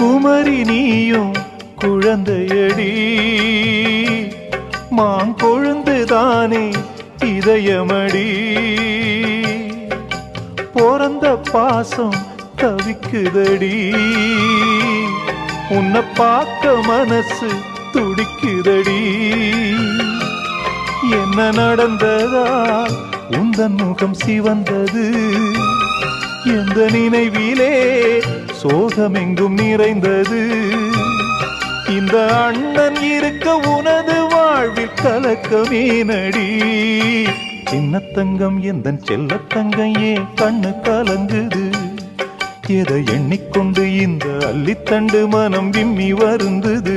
குமரி நீயும் குழந்தையடி மாங்கொழுந்துதானே இதயமடி பிறந்த பாசம் தவிக்குதடி உன்னை பார்க்க மனசு துடிக்குதடி என்ன நடந்ததா உந்தன் முகம் சிவந்தது எந்த நினைவிலே சோகமெங்கும் நிறைந்தது இந்த அண்ணன் இருக்க உனது வாழ்வில் கலக்கமேனடி சின்னத்தங்கம் எந்தன் செல்லத்தங்கம் ஏன் கண்ணு கலங்குது எதை எண்ணிக்கொண்டு இந்த அள்ளித்தண்டு மனம் விம்மி வருந்தது